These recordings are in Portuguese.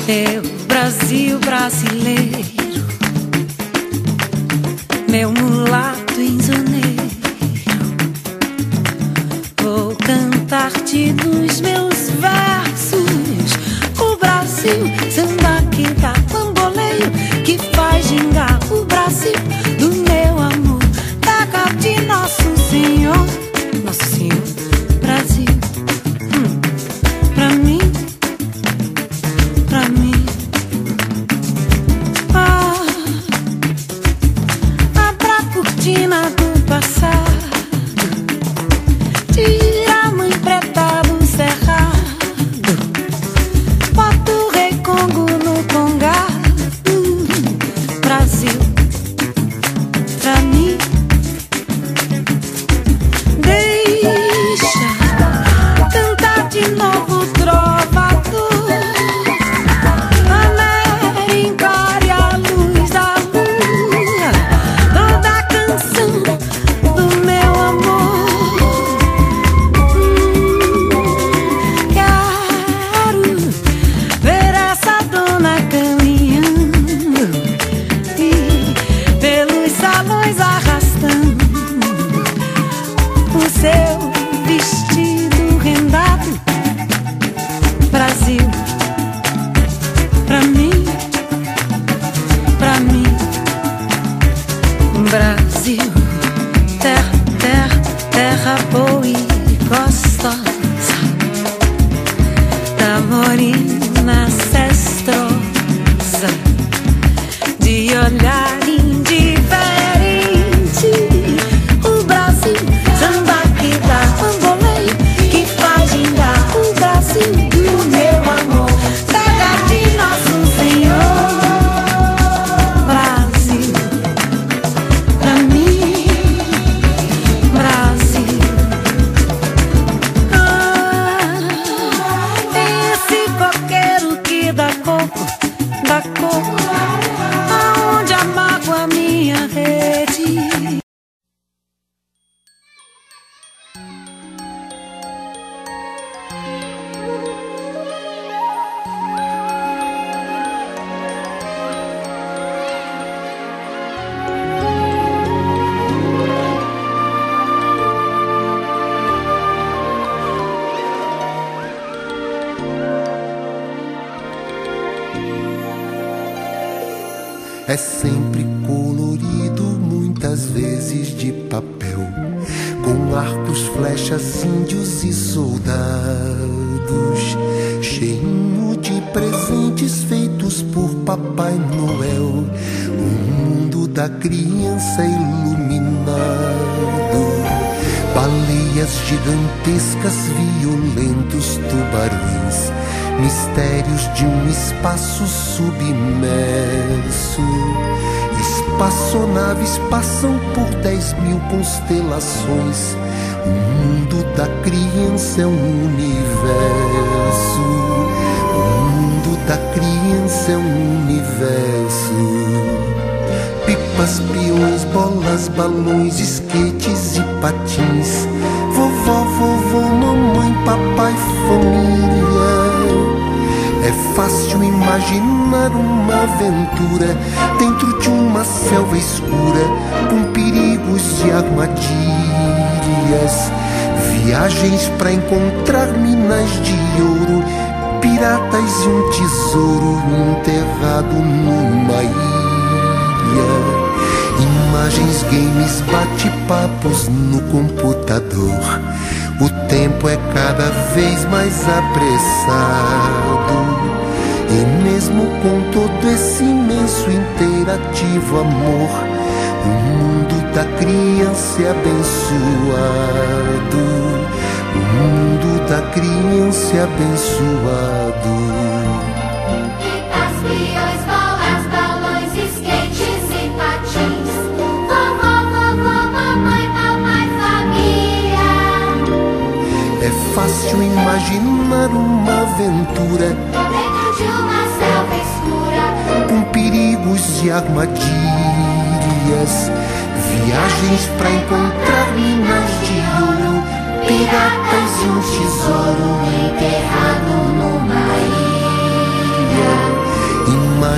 Meu Brasil brasileiro, meu mulato insoneiro, vou cantar-te nos meus versos. O Brasil, samba que dá bamboleio, que faz gingar o Brasil do meu amor, terra de Nosso Senhor, Nosso Senhor Brasil. Pra mim, pra mim. Abra a cortina do passado, tira a mãe preta do cerrado, bota o rei Congo no congado. Brasil, pra mim. Deixa cantar de novo trovador, encare a luz da lua, toda a canção do meu amor. Quero ver essa dona caminhando e pelos salões arrastando o seu vestido rendado. Brasil, pra mim, pra mim. Brasil, terra, terra, terra boa e gostosa, da morena cestrosa, de olhar indiferente. O Brasil, samba que dá bamboleio, que faz gingar o Brasil do meu amor, terra de Nosso Senhor. Brasil, pra mim, Brasil. Esse coqueiro que dá coco, aonde amargo a minha rede. É sempre colorido, muitas vezes de papel, com arcos, flechas, índios e soldados, cheio de presentes feitos por Papai Noel, o mundo da criança iluminado. Baleias gigantescas, violentos tubarões, mistérios de um espaço submerso. Espaçonaves passam por 10.000 constelações. O mundo da criança é um universo. O mundo da criança é um universo. Pipas, peões, bolas, balões, skates e patins. Vovó, vovô, mamãe, papai, família. É fácil imaginar uma aventura dentro de uma selva escura, com perigos e armadilhas. Viagens para encontrar minas de ouro, piratas e um tesouro enterrado numa ilha. Imagens, games, bate-papos no computador. O tempo é cada vez mais apressado, e mesmo com todo esse imenso interativo amor, o mundo da criança é abençoado. O mundo da criança é abençoado. Pipas, peões, bolas, balões, skates e patins. Vovó, vovô, mamãe, papai, família. É fácil imaginar uma aventura dentro de uma selva escura, com perigos e armadilhas. Viagens para encontrar minas de ouro, piratas e um tesouro enterrado numa ilha.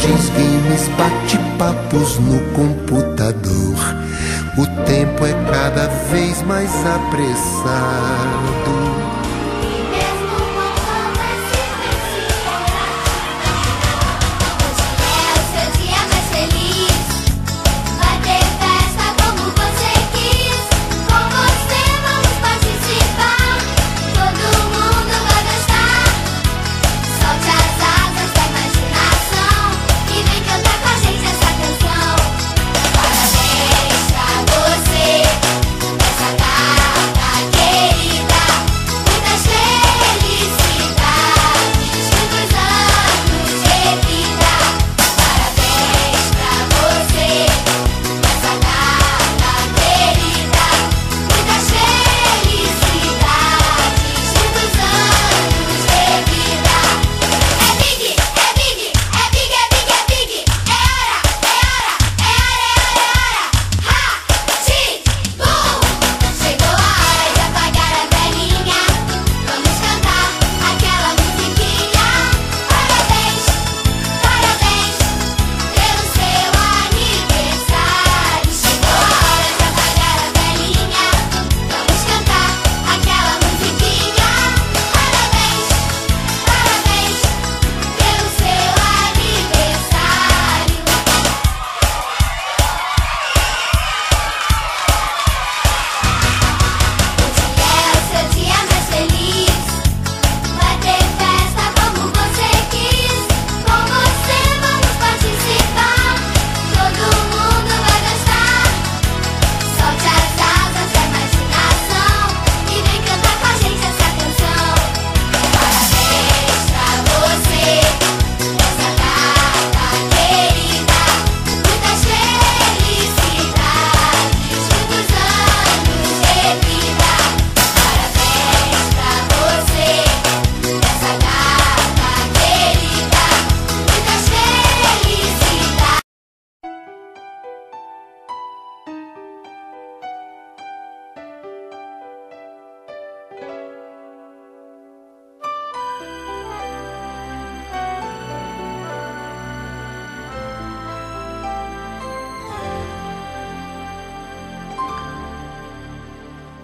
Viagens, games, bate-papos no computador. O tempo é cada vez mais apressado.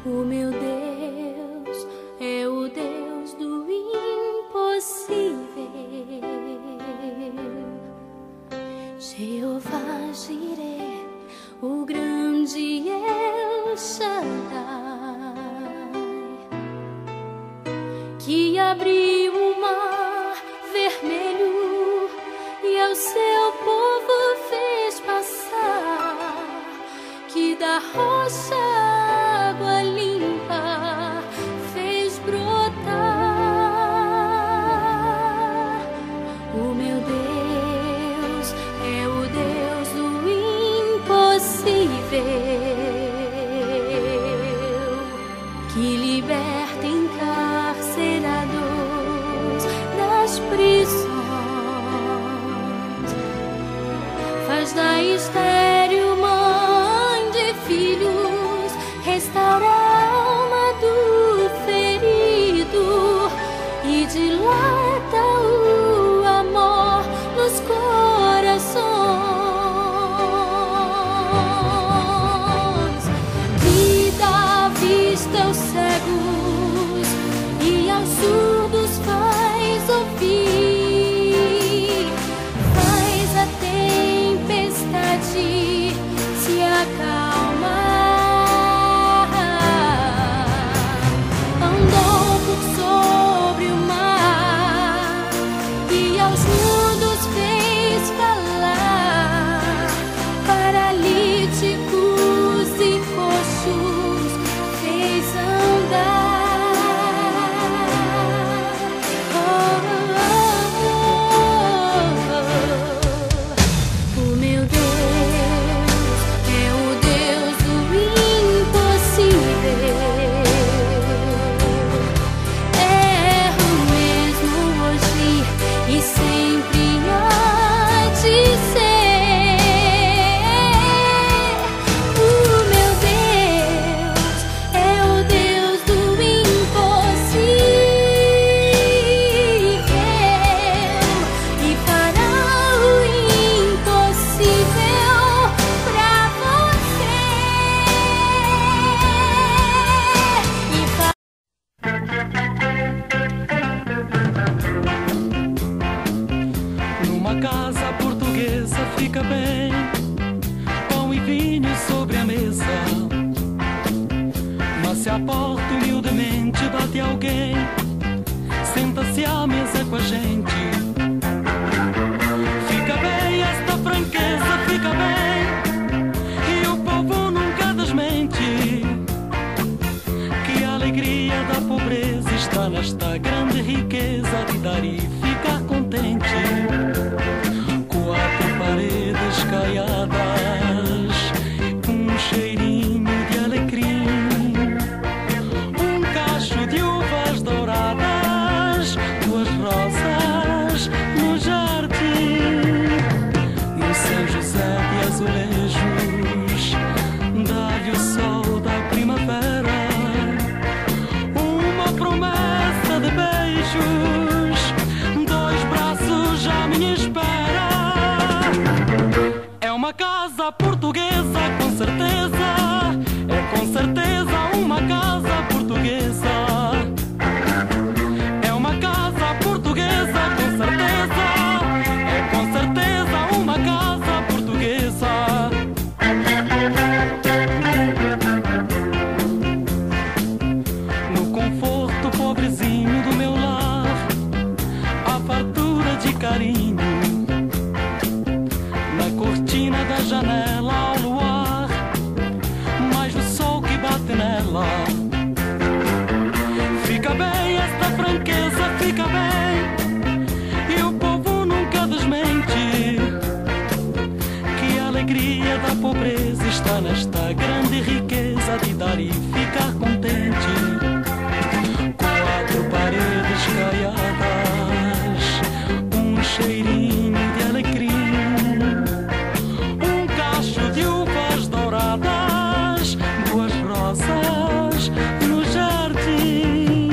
O meu Deus é o Deus do impossível. Jeová Jireh, o grande El Shaddai, que abriu o mar vermelho e ao seu povo fez passar, que da rocha água limpa fez brotar. O meu Deus é o Deus do impossível, que liberta encarcerados das prisões, faz da estéril mãe de filhos, restaura a alma do ferido e dilata o amor nos corações, que dá vista aos cegos e aos surdos faz ouvir, faz a tempestade se acalmar. Andou por sobre o mar e aos mudos fez falar, paralíticos e coxos fez andar. Oh, oh, oh, oh. O meu Deus é o Deus do impossível. É o mesmo hoje e sempre há de uma casa portuguesa fica bem, pão e vinho sobre a mesa. Mas se à porta humildemente bate alguém, senta-se à mesa com a gente. Fica bem esta franqueza, fica bem, e o povo nunca desmente que a alegria da pobreza está nesta grande riqueza de dar e ficar contente. Quatro paredes caiadas, um cheirinho de alecrim, um cacho de uvas douradas, duas rosas no jardim. No São José de azulejos, dá-lhe o sol da primavera, uma promessa de beijos, dois braços já à minha espera. É uma casa portuguesa, com certeza, é com certeza uma casa portuguesa. É uma casa portuguesa, com certeza, é com certeza uma casa portuguesa. No conforto pobrezinho do meu lar, a fartura de carinho, na cortina da janela ao luar, mais o sol que bate nela. Fica bem esta franqueza, fica bem, e o povo nunca desmente que a alegria da pobreza está nesta grande riqueza de dar e ficar contente. Quatro paredes caiadas, um cheirinho de alecrim, um cacho de uvas douradas, duas rosas no jardim.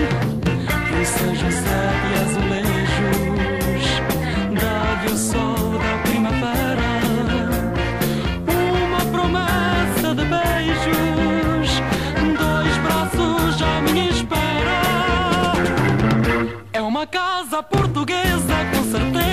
No São José de azulejos, dá-lhe o sol da primavera, uma promessa de beijos, dois braços à minha espera. É uma casa portuguesa, com certeza,